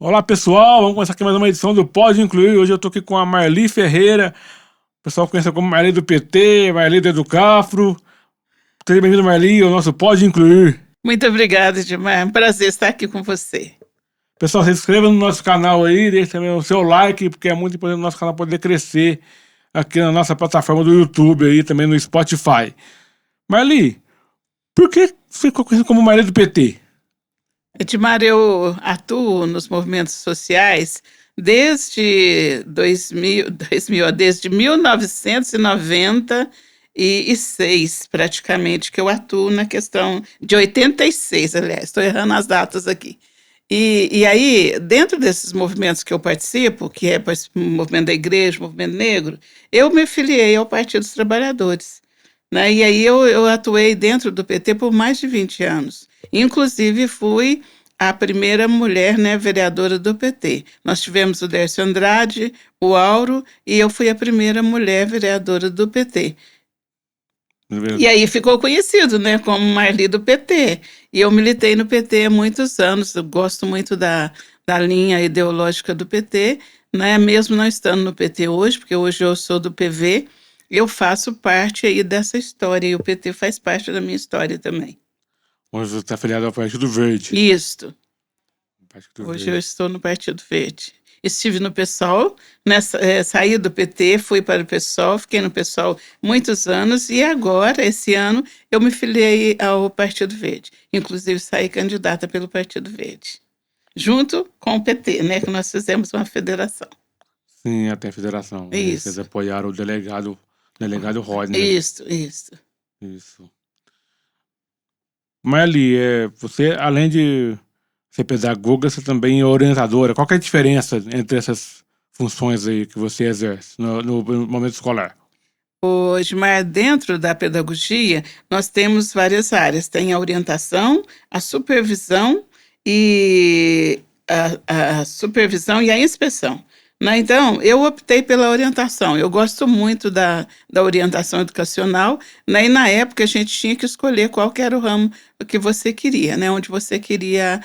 Olá pessoal, vamos começar aqui mais uma edição do Pode Incluir. Hoje eu tô aqui com a Marli Ferreira, o pessoal conhece como Marli do PT, Marli do Educafro. Seja bem-vindo, Marli, ao nosso Pode Incluir. Muito obrigada, Edmar. É um prazer estar aqui com você. Pessoal, se inscreva no nosso canal aí, deixe também o seu like, porque é muito importante o nosso canal poder crescer aqui na nossa plataforma do YouTube aí, também no Spotify. Marli, por que você ficou conhecido como Marli do PT? Edmar, eu atuo nos movimentos sociais desde 2000, desde 1996, praticamente, que eu atuo na questão de 86, aliás, estou errando as datas aqui. E aí, dentro desses movimentos que eu participo, que é o movimento da igreja, o movimento negro, eu me filiei ao Partido dos Trabalhadores, né? E aí eu atuei dentro do PT por mais de 20 anos. Inclusive, fui a primeira mulher, né, vereadora do PT. Nós tivemos o Décio Andrade, o Auro, e eu fui a primeira mulher vereadora do PT. E aí ficou conhecido, né, como Marli do PT. E eu militei no PT há muitos anos, eu gosto muito da linha ideológica do PT, né, mesmo não estando no PT hoje, porque hoje eu sou do PV, eu faço parte aí dessa história, e o PT faz parte da minha história também. Hoje você está filiado ao Partido Verde. Isto. Partido Hoje Verde. eu estou no Partido Verde. Estive no PSOL, saí do PT, fui para o PSOL, fiquei no PSOL muitos anos e agora, esse ano, eu me filiei ao Partido Verde. Inclusive, saí candidata pelo Partido Verde, junto com o PT, né, que nós fizemos uma federação. Sim, até a federação. Isso. Vocês apoiaram o delegado Rodney. Isso. Isso. Marli, você, além de ser pedagoga, você também é orientadora. Qual que é a diferença entre essas funções aí que você exerce no momento escolar? Hoje, mas dentro da pedagogia, nós temos várias áreas. Tem a orientação, a supervisão e a supervisão e a inspeção, né? Então, eu optei pela orientação. Eu gosto muito da orientação educacional, né? E na época a gente tinha que escolher qual que era o ramo que você queria, né? Onde você queria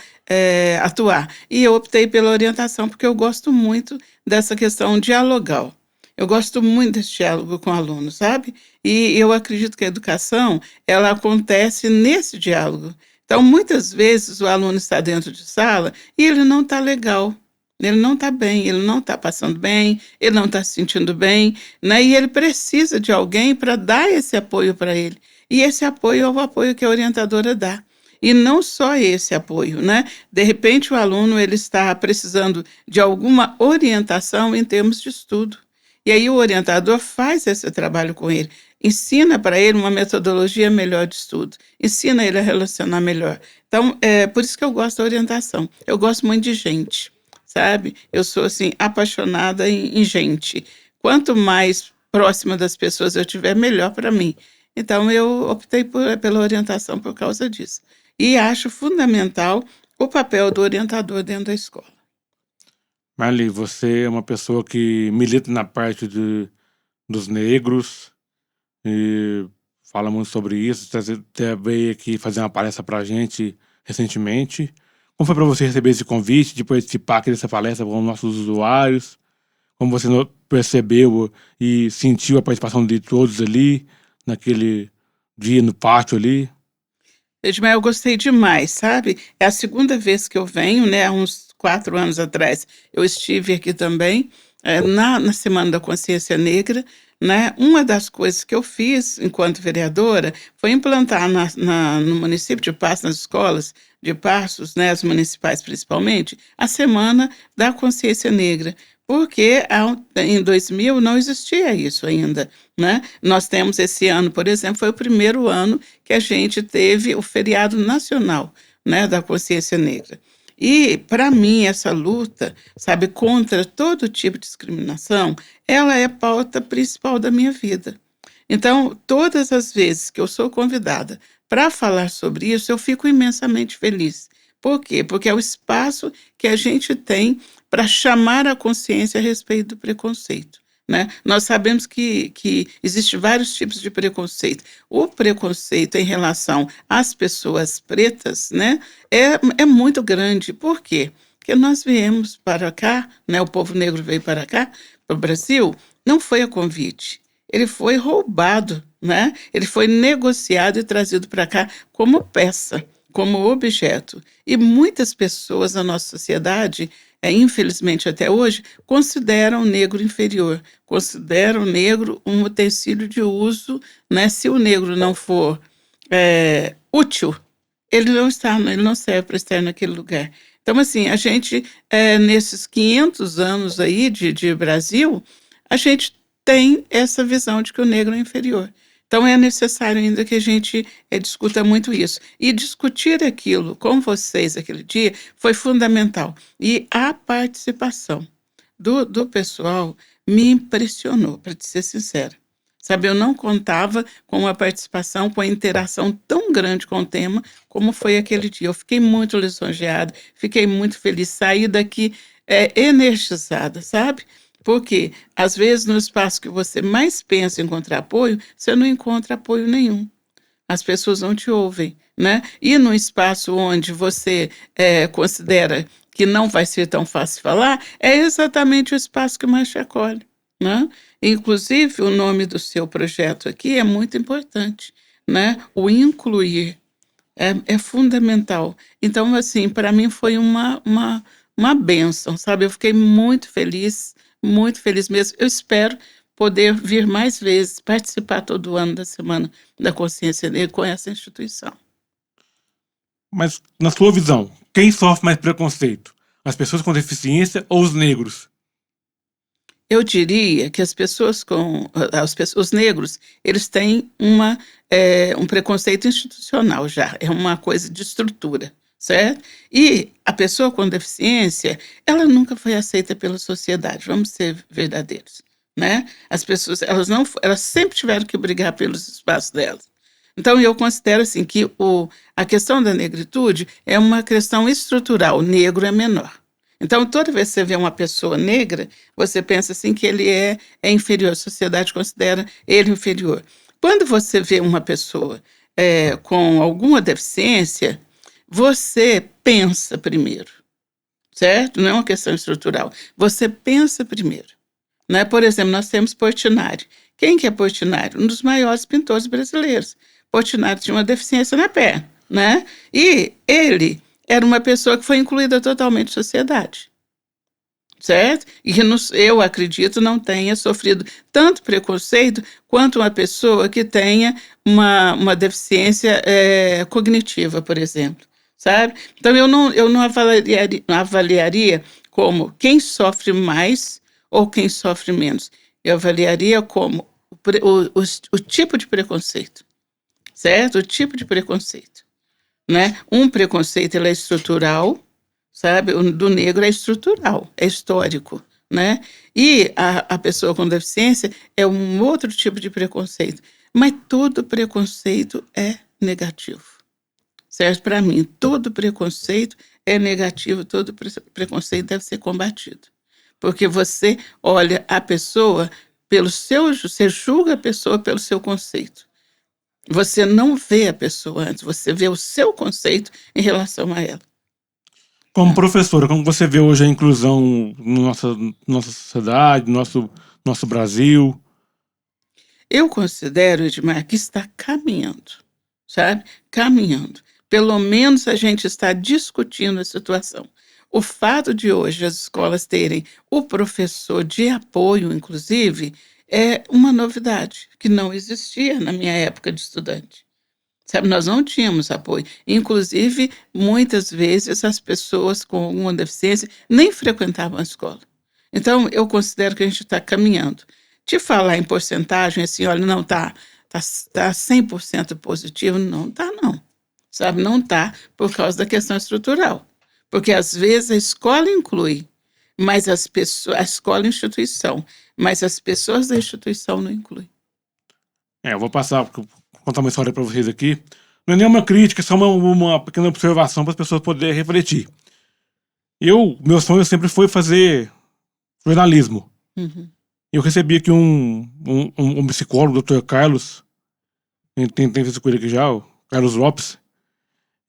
atuar. E eu optei pela orientação porque eu gosto muito dessa questão dialogal. Eu gosto muito desse diálogo com o aluno, sabe? E eu acredito que a educação, ela acontece nesse diálogo. Então, muitas vezes o aluno está dentro de sala e ele não está legal, ele não está bem, ele não está passando bem, ele não está se sentindo bem, né? E ele precisa de alguém para dar esse apoio para ele. E esse apoio é o apoio que a orientadora dá. E não só esse apoio, né? De repente o aluno ele está precisando de alguma orientação em termos de estudo. E aí o orientador faz esse trabalho com ele, ensina para ele uma metodologia melhor de estudo, ensina ele a relacionar melhor. Então, é por isso que eu gosto da orientação. Eu gosto muito de gente, sabe? Eu sou, assim, apaixonada em gente. Quanto mais próxima das pessoas eu tiver, melhor para mim. Então, eu optei pela orientação por causa disso. E acho fundamental o papel do orientador dentro da escola. Marli, você é uma pessoa que milita na parte dos negros e fala muito sobre isso. Você até veio aqui fazer uma palestra pra gente recentemente. Como foi para você receber esse convite de participar aqui dessa palestra com os nossos usuários? Como você percebeu e sentiu a participação de todos ali, naquele dia no pátio ali? Edmar, eu gostei demais, sabe? É a segunda vez que eu venho, né? Há uns 4 anos atrás eu estive aqui também, na Semana da Consciência Negra, né? Uma das coisas que eu fiz enquanto vereadora foi implantar no município de Passos, nas escolas de Passos, né? As municipais principalmente, a Semana da Consciência Negra. Porque em 2000 não existia isso ainda, né? Nós temos esse ano, por exemplo, foi o primeiro ano que a gente teve o feriado nacional, né, da consciência negra. E, para mim, essa luta, sabe, contra todo tipo de discriminação, ela é a pauta principal da minha vida. Então, todas as vezes que eu sou convidada para falar sobre isso, eu fico imensamente feliz. Por quê? Porque é o espaço que a gente tem para chamar a consciência a respeito do preconceito, né? Nós sabemos que existem vários tipos de preconceito. O preconceito em relação às pessoas pretas, né, é muito grande. Por quê? Porque nós viemos para cá, né, o povo negro veio para cá, para o Brasil, não foi a convite. Ele foi roubado, né? Ele foi negociado e trazido para cá como peça, como objeto. E muitas pessoas na nossa sociedade, infelizmente até hoje, consideram o negro inferior, consideram o negro um utensílio de uso, né? Se o negro não for útil, ele não serve para estar naquele lugar. Então, assim, a gente, nesses 500 anos aí de Brasil, a gente tem essa visão de que o negro é inferior. Então, é necessário ainda que a gente discuta muito isso. E discutir aquilo com vocês aquele dia foi fundamental. E a participação do pessoal me impressionou, para te ser sincera. Sabe, eu não contava com a participação, com a interação tão grande com o tema, como foi aquele dia. Eu fiquei muito lisonjeada, fiquei muito feliz, saí daqui energizada, sabe? Porque, às vezes, no espaço que você mais pensa em encontrar apoio, você não encontra apoio nenhum. As pessoas não te ouvem, né? E no espaço onde você considera que não vai ser tão fácil falar, é exatamente o espaço que mais te acolhe, né? Inclusive, o nome do seu projeto aqui é muito importante, né? O incluir é fundamental. Então, assim, para mim foi uma bênção, sabe? Eu fiquei muito feliz mesmo. Eu espero poder vir mais vezes, participar todo ano da Semana da Consciência Negra com essa instituição. Mas, na sua visão, quem sofre mais preconceito? As pessoas com deficiência ou os negros? Eu diria que as pessoas os negros, eles têm um preconceito institucional já, é uma coisa de estrutura, certo? E a pessoa com deficiência, ela nunca foi aceita pela sociedade, vamos ser verdadeiros, né? As pessoas, elas sempre tiveram que brigar pelos espaços delas. Então, eu considero assim que a questão da negritude é uma questão estrutural, o negro é menor. Então, toda vez que você vê uma pessoa negra, você pensa assim que ele é inferior, a sociedade considera ele inferior. Quando você vê uma pessoa com alguma deficiência, você pensa primeiro, certo? Não é uma questão estrutural. Você pensa primeiro, né? Por exemplo, nós temos Portinari. Quem que é Portinari? Um dos maiores pintores brasileiros. Portinari tinha uma deficiência na perna, né? E ele era uma pessoa que foi incluída totalmente na sociedade, certo? E eu acredito não tenha sofrido tanto preconceito quanto uma pessoa que tenha uma deficiência cognitiva, por exemplo, sabe? Então, eu não avaliaria como quem sofre mais ou quem sofre menos. Eu avaliaria como o tipo de preconceito, certo? O tipo de preconceito, né? Um preconceito ele é estrutural, sabe? O do negro é estrutural, é histórico, né? E a pessoa com deficiência é um outro tipo de preconceito. Mas todo preconceito é negativo, certo? Para mim, todo preconceito é negativo, todo preconceito deve ser combatido. Porque você olha a pessoa você julga a pessoa pelo seu conceito. Você não vê a pessoa antes, você vê o seu conceito em relação a ela. Como professora, como você vê hoje a inclusão na nossa sociedade, nosso Brasil? Eu considero, Edmar, que está caminhando, sabe? Caminhando. Pelo menos a gente está discutindo a situação. O fato de hoje as escolas terem o professor de apoio, inclusive, é uma novidade que não existia na minha época de estudante. Sabe, nós não tínhamos apoio. Inclusive, muitas vezes as pessoas com alguma deficiência nem frequentavam a escola. Então, eu considero que a gente está caminhando. Te falar em porcentagem, assim, olha, não tá 100% positivo, não está não. Sabe, não está por causa da questão estrutural. Porque às vezes a escola inclui, mas a escola é instituição, mas as pessoas da instituição não incluem. Eu vou contar uma história para vocês aqui. Não é nenhuma crítica, é só uma pequena observação para as pessoas poderem refletir. Meu sonho sempre foi fazer jornalismo. Uhum. Eu recebi aqui um psicólogo, o Dr. Carlos, tem visto com ele aqui já, o Carlos Lopes.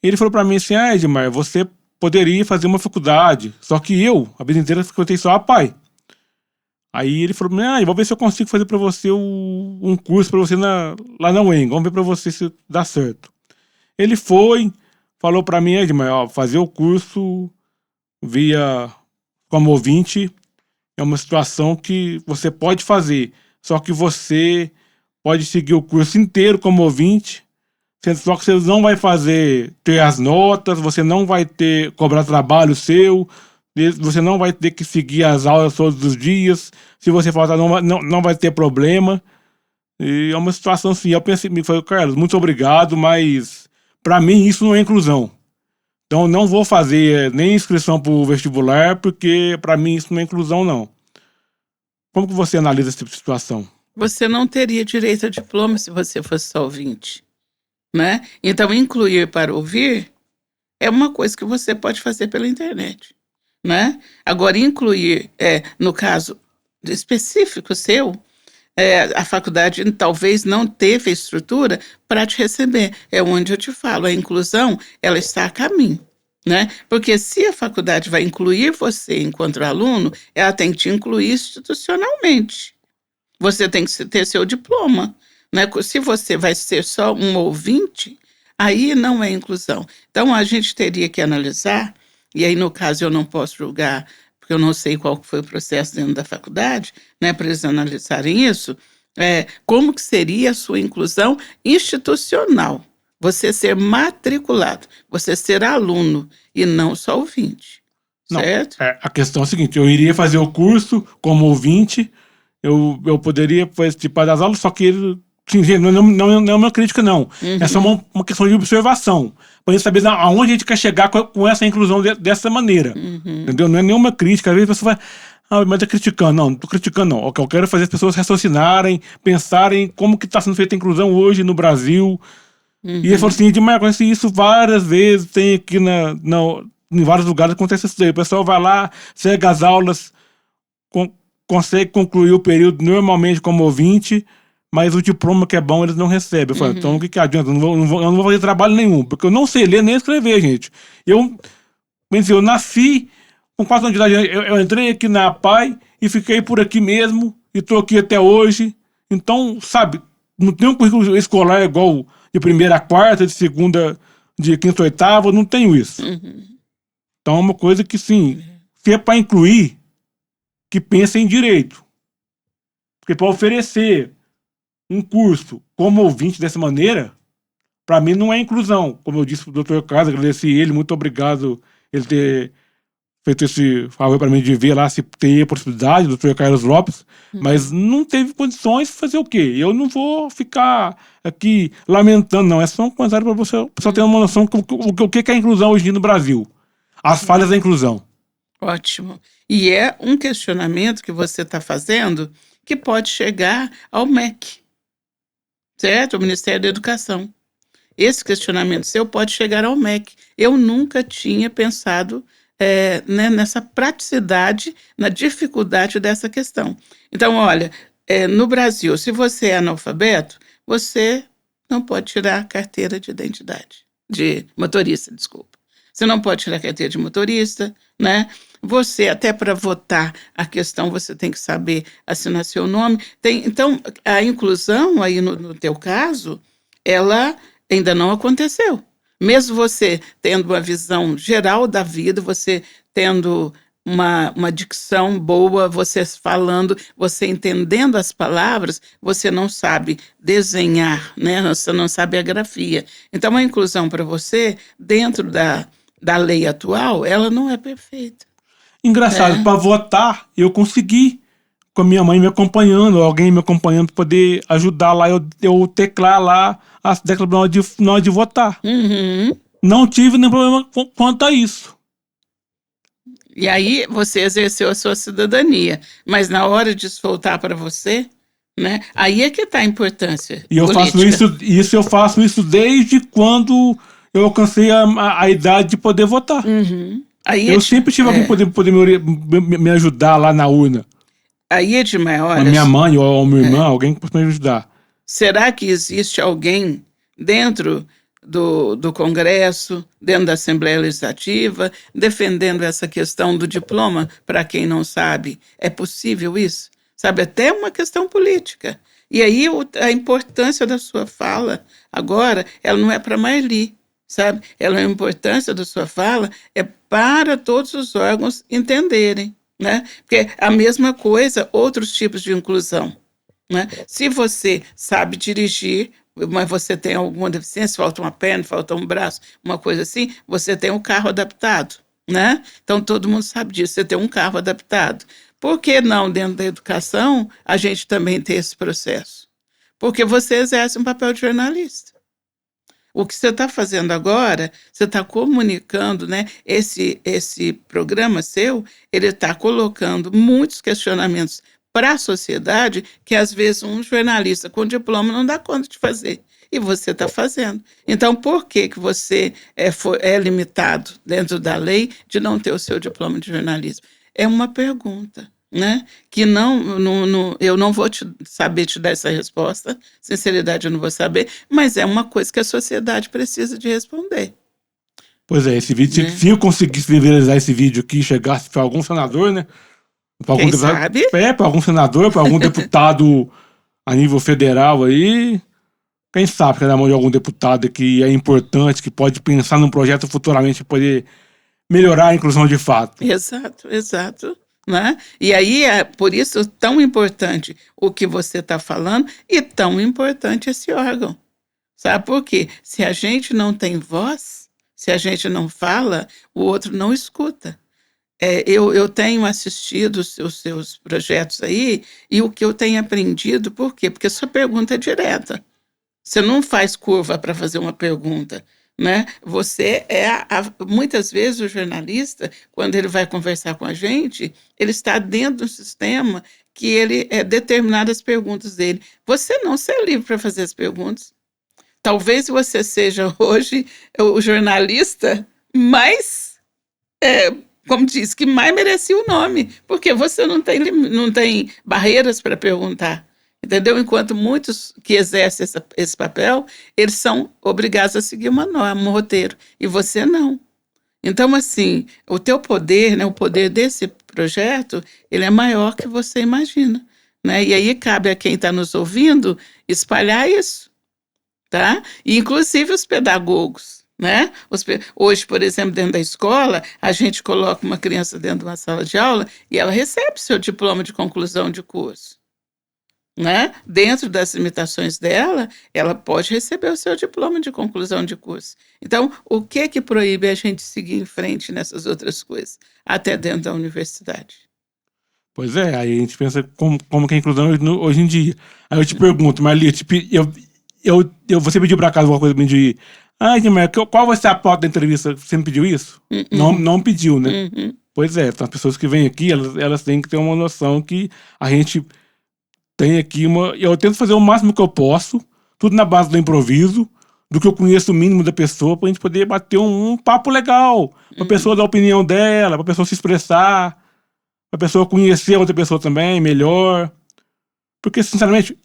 Ele falou para mim assim: Edmar, você poderia fazer uma faculdade. Só que eu, a vida inteira, frequentei só a PAI. Aí ele falou, eu vou ver se eu consigo fazer pra você um curso pra você lá na UEM. Vamos ver pra você se dá certo. Ele foi, falou pra mim, Edmar, fazer o curso via como ouvinte é uma situação que você pode fazer. Só que você pode seguir o curso inteiro como ouvinte, só que você não vai ter as notas, você não vai cobrar trabalho seu, você não vai ter que seguir as aulas todos os dias. Se você faltar, não vai ter problema. E é uma situação assim. Eu pensei, me falei, Carlos, muito obrigado, mas para mim isso não é inclusão. Então não vou fazer nem inscrição para o vestibular, porque para mim isso não é inclusão, não. Como que você analisa essa situação? Você não teria direito a diploma se você fosse só ouvinte, né? Então, incluir para ouvir é uma coisa que você pode fazer pela internet, né? Agora, incluir, no caso específico seu, a faculdade talvez não teve a estrutura para te receber. É onde eu te falo, a inclusão, ela está a caminho, né? Porque se a faculdade vai incluir você enquanto aluno, ela tem que te incluir institucionalmente. Você tem que ter seu diploma, né? Se você vai ser só um ouvinte, aí não é inclusão. Então, a gente teria que analisar, e aí, no caso, eu não posso julgar, porque eu não sei qual foi o processo dentro da faculdade, né, para eles analisarem isso, como que seria a sua inclusão institucional. Você ser matriculado, você ser aluno e não só ouvinte, Não, certo? a questão é a seguinte, eu iria fazer o curso como ouvinte, eu poderia participar das aulas, só que ele, sim, gente, não é uma crítica, não. É só uma questão de observação, para gente saber aonde a gente quer chegar com essa inclusão dessa maneira. Entendeu? Não é nenhuma crítica. Às vezes a pessoa vai, mas tá criticando. Não tô criticando, não. O que eu quero é fazer as pessoas raciocinarem, pensarem como que está sendo feita a inclusão hoje no Brasil. E ele falou assim, Edmar, acontece isso várias vezes, tem aqui em vários lugares acontece isso daí. O pessoal vai lá, segue as aulas, consegue concluir o período normalmente como ouvinte, mas o diploma que é bom eles não recebem. Eu falei, então o que adianta? Eu não vou fazer trabalho nenhum, porque eu não sei ler nem escrever, gente. Eu nasci com 4 anos de idade, eu entrei aqui na PAI e fiquei por aqui mesmo, e tô aqui até hoje. Então, sabe, não tem um currículo escolar igual de primeira a quarta, de segunda, de quinta a oitava, não tenho isso. Então é uma coisa que, sim, se é para incluir, que pensa em direito. Porque para oferecer um curso como ouvinte dessa maneira, para mim não é inclusão. Como eu disse pro Dr. Carlos, agradeci ele, muito obrigado ele ter feito esse favor para mim de ver lá se teria possibilidade, o Dr. Carlos Lopes, mas não teve condições de fazer o quê? Eu não vou ficar aqui lamentando, não. É só um comentário para você ter uma noção do que é a inclusão hoje no Brasil. As falhas da inclusão. Ótimo. E é um questionamento que você está fazendo que pode chegar ao MEC, certo? O Ministério da Educação. Esse questionamento seu pode chegar ao MEC. Eu nunca tinha pensado né, nessa praticidade, na dificuldade dessa questão. Então, olha, no Brasil, se você é analfabeto, você não pode tirar a carteira de identidade, de motorista, desculpa. Você não pode tirar a carteira de motorista, né? Você, até para votar, a questão você tem que saber assinar seu nome. Então, a inclusão aí no teu caso, ela ainda não aconteceu. Mesmo você tendo uma visão geral da vida, você tendo uma dicção boa, você falando, você entendendo as palavras, você não sabe desenhar, né? Você não sabe a grafia. Então, a inclusão para você, dentro da lei atual, ela não é perfeita. Engraçado, para votar, eu consegui, com a minha mãe me acompanhando, alguém me acompanhando para poder ajudar lá, eu teclar lá as teclas na hora de votar. Não tive nenhum problema quanto a isso. E aí você exerceu a sua cidadania, mas na hora de voltar para você, né? Aí é que está a importância. E eu faço isso desde quando eu alcancei a idade de poder votar. Aí, eu sempre tive alguém poder me ajudar lá na urna. Aí, Edmar, olha... A minha mãe ou a minha irmã, alguém que possa me ajudar. Será que existe alguém dentro do Congresso, dentro da Assembleia Legislativa, defendendo essa questão do diploma, para quem não sabe. É possível isso? Sabe, até uma questão política. E aí a importância da sua fala, agora, ela não é para Marli, sabe? A importância da sua fala é para todos os órgãos entenderem, né? Porque a mesma coisa, outros tipos de inclusão, né? Se você sabe dirigir, mas você tem alguma deficiência, falta uma perna, falta um braço, uma coisa assim, você tem um carro adaptado, né? Então todo mundo sabe disso, você tem um carro adaptado. Por que não, dentro da educação, a gente também ter esse processo? Porque você exerce um papel de jornalista. O que você está fazendo agora, você está comunicando, né? Esse programa seu, ele está colocando muitos questionamentos para a sociedade que, às vezes, um jornalista com diploma não dá conta de fazer. E você está fazendo. Então, por que você é limitado dentro da lei de não ter o seu diploma de jornalismo? É uma pergunta, né? Que eu não vou saber te dar essa resposta, sinceridade eu não vou saber, mas é uma coisa que a sociedade precisa de responder. Pois é, esse vídeo, Né? se eu conseguisse viralizar esse vídeo aqui e chegasse para algum senador, né? Para algum Quem sabe? para algum senador, para algum deputado a nível federal aí, quem sabe que é na mão de algum deputado que é importante, que pode pensar num projeto futuramente para poder melhorar a inclusão de fato. Exato, exato. Né? E aí é por isso tão importante o que você está falando e tão importante esse órgão. Sabe por quê? Se a gente não tem voz, se a gente não fala, o outro não escuta. Eu tenho assistido os seus projetos aí e o que eu tenho aprendido, por quê? Porque sua pergunta é direta. Você não faz curva para fazer uma pergunta, né? Você muitas vezes o jornalista, quando ele vai conversar com a gente, ele está dentro do sistema que ele é determinado as perguntas dele. Você não, você é livre para fazer as perguntas. Talvez você seja hoje o jornalista mais, como diz, que mais merecia o nome, porque você não tem barreiras para perguntar. Entendeu? Enquanto muitos que exercem esse papel, eles são obrigados a seguir uma norma, um roteiro, e você não. Então, assim, o teu poder, né, o poder desse projeto, ele é maior que você imagina, né? E aí cabe a quem está nos ouvindo espalhar isso, tá? E inclusive os pedagogos, né? Hoje, por exemplo, dentro da escola, a gente coloca uma criança dentro de uma sala de aula e ela recebe seu diploma de conclusão de curso. Né? Dentro das limitações dela, ela pode receber o seu diploma de conclusão de curso. Então, o que proíbe a gente seguir em frente nessas outras coisas, até dentro da universidade? Pois é, aí a gente pensa como que é a inclusão hoje em dia. Aí eu te pergunto, Marli, você pediu para casa alguma coisa de... Edmar, qual vai ser a pauta da entrevista? Você me pediu isso? Não pediu, né? Pois é, então as pessoas que vêm aqui, elas têm que ter uma noção que a gente... tem aqui eu tento fazer o máximo que eu posso, tudo na base do improviso, do que eu conheço o mínimo da pessoa, pra gente poder bater um papo legal, pra pessoa dar a opinião dela, pra pessoa se expressar, pra pessoa conhecer a outra pessoa também, melhor. Porque, sinceramente,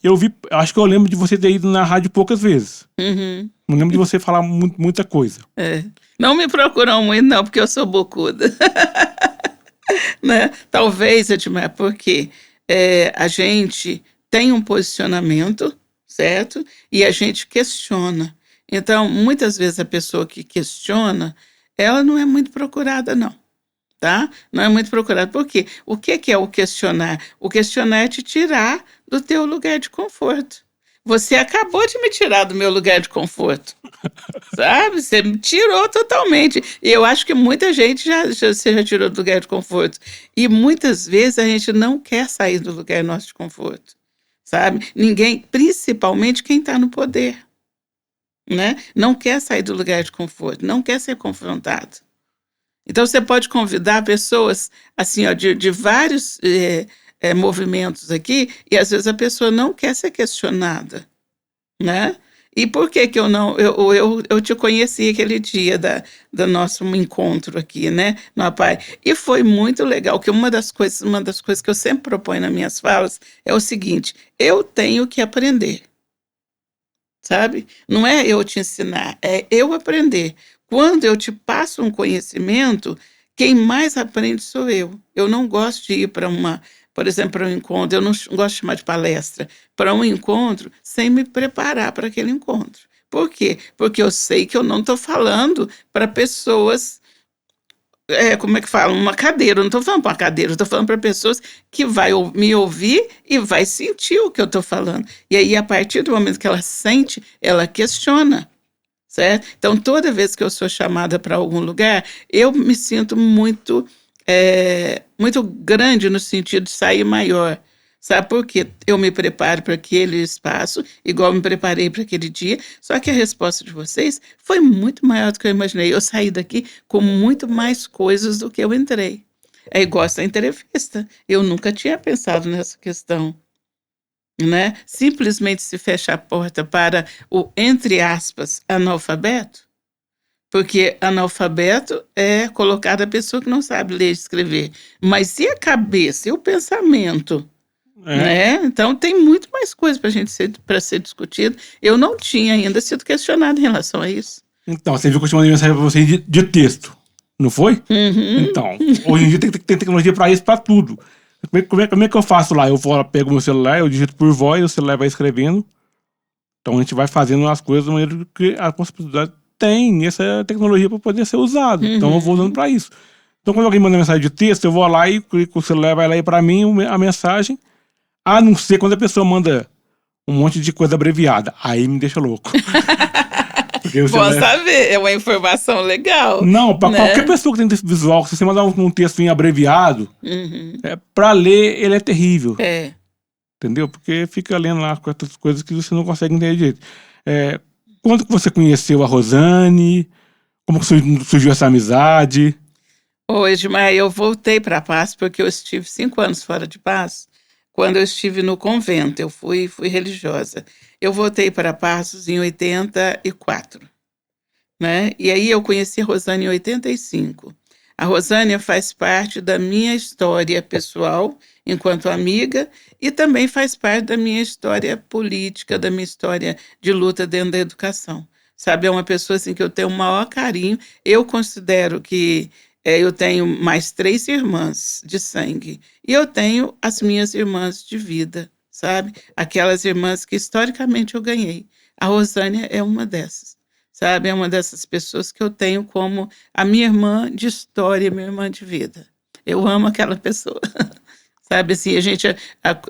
acho que eu lembro de você ter ido na rádio poucas vezes. Não lembro de você falar muita coisa. Não me procuram muito, não, porque eu sou bocuda. Né? Talvez, Edmar, porque a gente tem um posicionamento, certo? E a gente questiona. Então, muitas vezes a pessoa que questiona, ela não é muito procurada, não. Tá? Não é muito procurada. Por quê? O que é o questionar? O questionar é te tirar do teu lugar de conforto. Você acabou de me tirar do meu lugar de conforto. Sabe? Você me tirou totalmente. E eu acho que muita gente você já tirou do lugar de conforto. E muitas vezes a gente não quer sair do lugar nosso de conforto. Sabe? Ninguém, principalmente quem está no poder, né? Não quer sair do lugar de conforto, não quer ser confrontado. Então você pode convidar pessoas assim, ó, de vários movimentos aqui, e às vezes a pessoa não quer ser questionada, né? E por que eu não... Eu te conheci aquele dia do nosso encontro aqui, né, no APAE, e foi muito legal, que uma das coisas que eu sempre proponho nas minhas falas é o seguinte: eu tenho que aprender. sabe? Não é eu te ensinar, é eu aprender. Quando eu te passo um conhecimento, quem mais aprende sou eu. Eu não gosto de ir para por exemplo, para um encontro, eu não gosto de chamar de palestra, para um encontro sem me preparar para aquele encontro. Por quê? Porque eu sei que eu não estou falando para pessoas, como é que fala? Uma cadeira. Eu não estou falando para uma cadeira, eu estou falando para pessoas que vai me ouvir e vai sentir o que eu estou falando. E aí, a partir do momento que ela sente, ela questiona. Certo? Então, toda vez que eu sou chamada para algum lugar, eu me sinto muito grande no sentido de sair maior. Sabe por quê? Eu me preparo para aquele espaço, igual eu me preparei para aquele dia, só que a resposta de vocês foi muito maior do que eu imaginei. Eu saí daqui com muito mais coisas do que eu entrei. É igual essa entrevista. Eu nunca tinha pensado nessa questão, né? Simplesmente se fecha a porta para o, entre aspas, analfabeto, porque analfabeto é colocada a pessoa que não sabe ler e escrever. Mas e a cabeça, e o pensamento, É. né? Então tem muito mais coisa para ser discutido. Eu não tinha ainda sido questionado em relação a isso. Então, você viu que eu te mandei mensagem pra você de texto, não foi? Uhum. Então, hoje em dia tem tecnologia pra isso, pra tudo. Como é que eu faço lá? Eu vou lá, pego meu celular, eu digito por voz, o celular vai escrevendo. Então a gente vai fazendo as coisas da maneira que a possibilidade tem essa tecnologia para poder ser usado. Então eu vou usando Uhum. para isso. Então quando alguém manda mensagem de texto, eu vou lá e clico, o celular vai lá e para mim a mensagem, a não ser quando a pessoa manda um monte de coisa abreviada. Aí me deixa louco. Porque o Bom celular... saber, é uma informação legal, Não, para qualquer né? pessoa que tem texto visual, se você mandar um texto abreviado, Uhum. para ler ele é terrível. É. Entendeu? Porque fica lendo lá com outras coisas que você não consegue entender direito. Quando que você conheceu a Rosane? Como que surgiu essa amizade? Ô, Edmar, eu voltei para Paz porque eu estive 5 anos fora de Paz, quando eu estive no convento, eu fui religiosa. Eu voltei para Passos em 84, né, e aí eu conheci a Rosane em 85. A Rosânia faz parte da minha história pessoal, enquanto amiga, e também faz parte da minha história política, da minha história de luta dentro da educação. Sabe, é uma pessoa, assim, que eu tenho o maior carinho. Eu considero que, eu tenho mais 3 irmãs de sangue, e eu tenho as minhas irmãs de vida, sabe, aquelas irmãs que historicamente eu ganhei. A Rosânia é uma dessas, sabe, é uma dessas pessoas que eu tenho como a minha irmã de história, minha irmã de vida. Eu amo aquela pessoa. Sabe, assim, a gente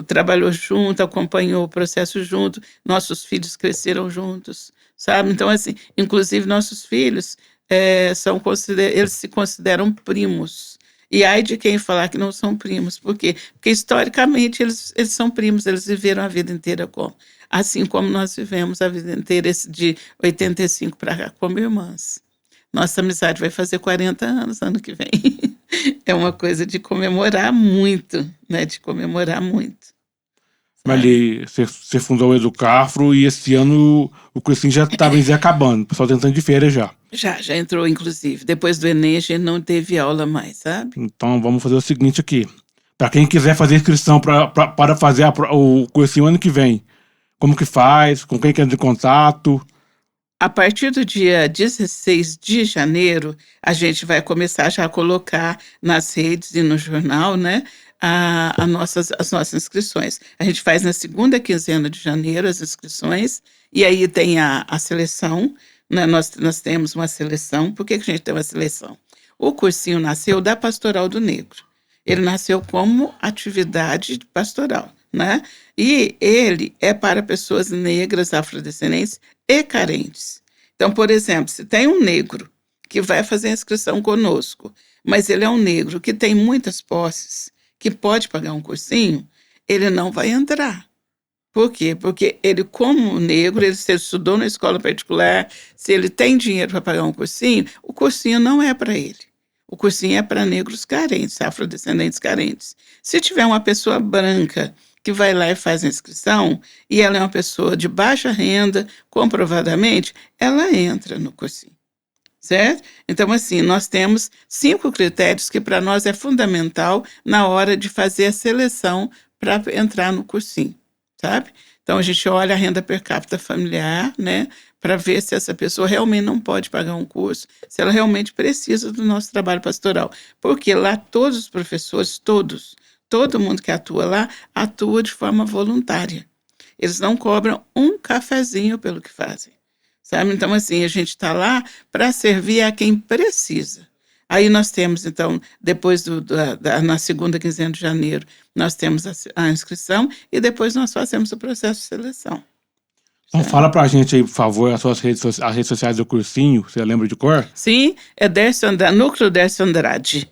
trabalhou junto, acompanhou o processo junto, nossos filhos cresceram juntos, sabe? Então, assim, inclusive nossos filhos, eles se consideram primos. E ai de quem falar que não são primos. Por quê? Porque historicamente eles são primos, eles viveram a vida inteira assim como nós vivemos a vida inteira, esse de 85 para cá, como irmãs. Nossa amizade vai fazer 40 anos ano que vem. É uma coisa de comemorar muito, né, de comemorar muito, Mas sabe. ali, você fundou o Educafro e esse ano o cursinho já estava acabando. O pessoal tentando de férias já. Já entrou inclusive. Depois do Enem a gente não teve aula mais, sabe. Então vamos fazer o seguinte aqui. Para quem quiser fazer inscrição para fazer o cursinho ano que vem, como que faz? Com quem que entra em contato? A partir do dia 16 de janeiro, a gente vai começar já a colocar nas redes e no jornal, né, as nossas inscrições. A gente faz na segunda quinzena de janeiro as inscrições, e aí tem a seleção, né, nós temos uma seleção. Por que que a gente tem uma seleção? O cursinho nasceu da Pastoral do Negro. Ele nasceu como atividade pastoral, né, e ele é para pessoas negras, afrodescendentes e carentes. Então, por exemplo, se tem um negro que vai fazer a inscrição conosco, mas ele é um negro que tem muitas posses, que pode pagar um cursinho, ele não vai entrar. Por quê? Porque ele, como negro, se ele estudou na escola particular, se ele tem dinheiro para pagar um cursinho, o cursinho não é para ele. O cursinho é para negros carentes, afrodescendentes carentes. Se tiver uma pessoa branca que vai lá e faz a inscrição, e ela é uma pessoa de baixa renda, comprovadamente, ela entra no cursinho, certo? Então, assim, nós temos 5 critérios que para nós é fundamental na hora de fazer a seleção para entrar no cursinho, sabe? Então, a gente olha a renda per capita familiar, né, para ver se essa pessoa realmente não pode pagar um curso, se ela realmente precisa do nosso trabalho pastoral. Porque lá todos os professores, todo mundo que atua lá, atua de forma voluntária. Eles não cobram um cafezinho pelo que fazem, sabe? Então, assim, a gente está lá para servir a quem precisa. Aí nós temos, então, depois na segunda quinzena de janeiro, nós temos a inscrição e depois nós fazemos o processo de seleção. Então fala pra gente aí, por favor, as redes sociais do cursinho, você lembra de cor? Sim, é Núcleo Décio Andrade.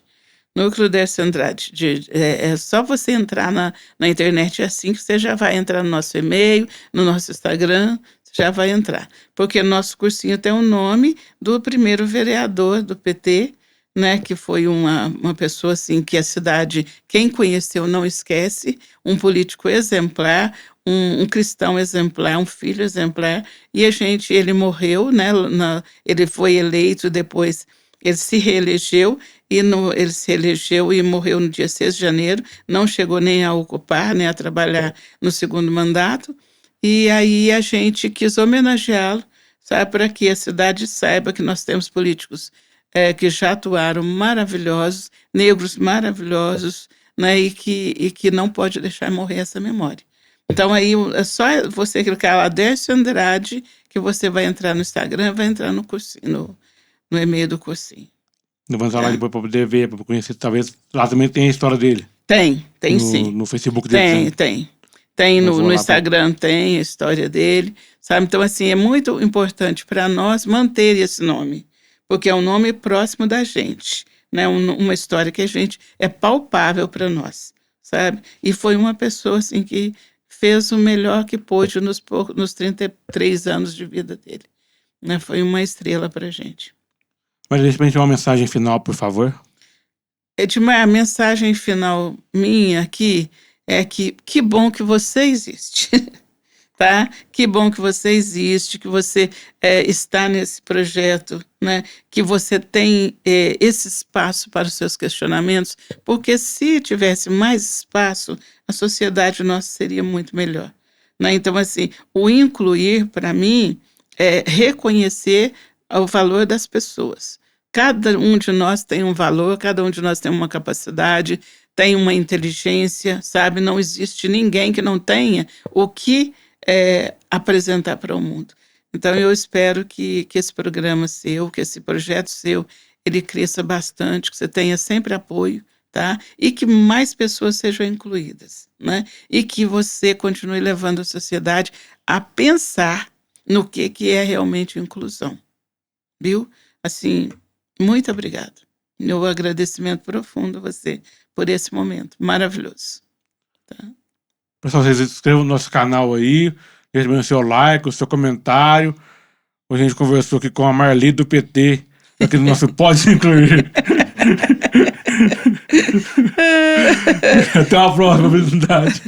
Núcleo Décio Andrade. É só você entrar na internet assim que você já vai entrar no nosso e-mail, no nosso Instagram, você já vai entrar. Porque nosso cursinho tem o nome do primeiro vereador do PT, né, que foi uma pessoa assim que a cidade, quem conheceu não esquece, um político exemplar, um cristão exemplar, um filho exemplar, e ele morreu, né, ele foi eleito, depois ele se reelegeu, ele se elegeu e morreu no dia 6 de janeiro, não chegou nem a ocupar, nem a trabalhar no segundo mandato, e aí a gente quis homenageá-lo, sabe, para que a cidade saiba que nós temos políticos que já atuaram maravilhosos, negros maravilhosos, né, e que não pode deixar morrer essa memória. Então aí é só você clicar lá, Décio Andrade, que você vai entrar no Instagram, vai entrar no cursinho, no e-mail do cursinho. Eu vou entrar lá depois para poder ver, para conhecer, talvez lá também tem a história dele. Tem sim. No Facebook dele. Tem no Instagram, tem a história dele, sabe? Então, assim, é muito importante para nós manter esse nome, porque é um nome próximo da gente, né? Uma história que é palpável para nós, sabe? E foi uma pessoa, assim, que fez o melhor que pôde nos 33 anos de vida dele, né? Foi uma estrela para a gente. Mas deixa pra gente uma mensagem final, por favor. Edmar, a mensagem final minha aqui é que bom que você existe, tá? Que bom que você existe, que você está nesse projeto, né? Que você tem esse espaço para os seus questionamentos, porque se tivesse mais espaço, a sociedade nossa seria muito melhor, né? Então, assim, o incluir, para mim, é reconhecer o valor das pessoas. Cada um de nós tem um valor, cada um de nós tem uma capacidade, tem uma inteligência, sabe? Não existe ninguém que não tenha o que apresentar para o mundo. Então, eu espero que esse programa seu, que esse projeto seu, ele cresça bastante, que você tenha sempre apoio, tá? E que mais pessoas sejam incluídas, né? E que você continue levando a sociedade a pensar no que é realmente inclusão, viu? Assim, muito obrigada. Meu agradecimento profundo a você por esse momento maravilhoso. Tá? Pessoal, vocês se inscrevam no nosso canal aí, deixem o seu like, o seu comentário. Hoje a gente conversou aqui com a Marli do PT, aqui no nosso Pode Incluir. Até uma próxima oportunidade.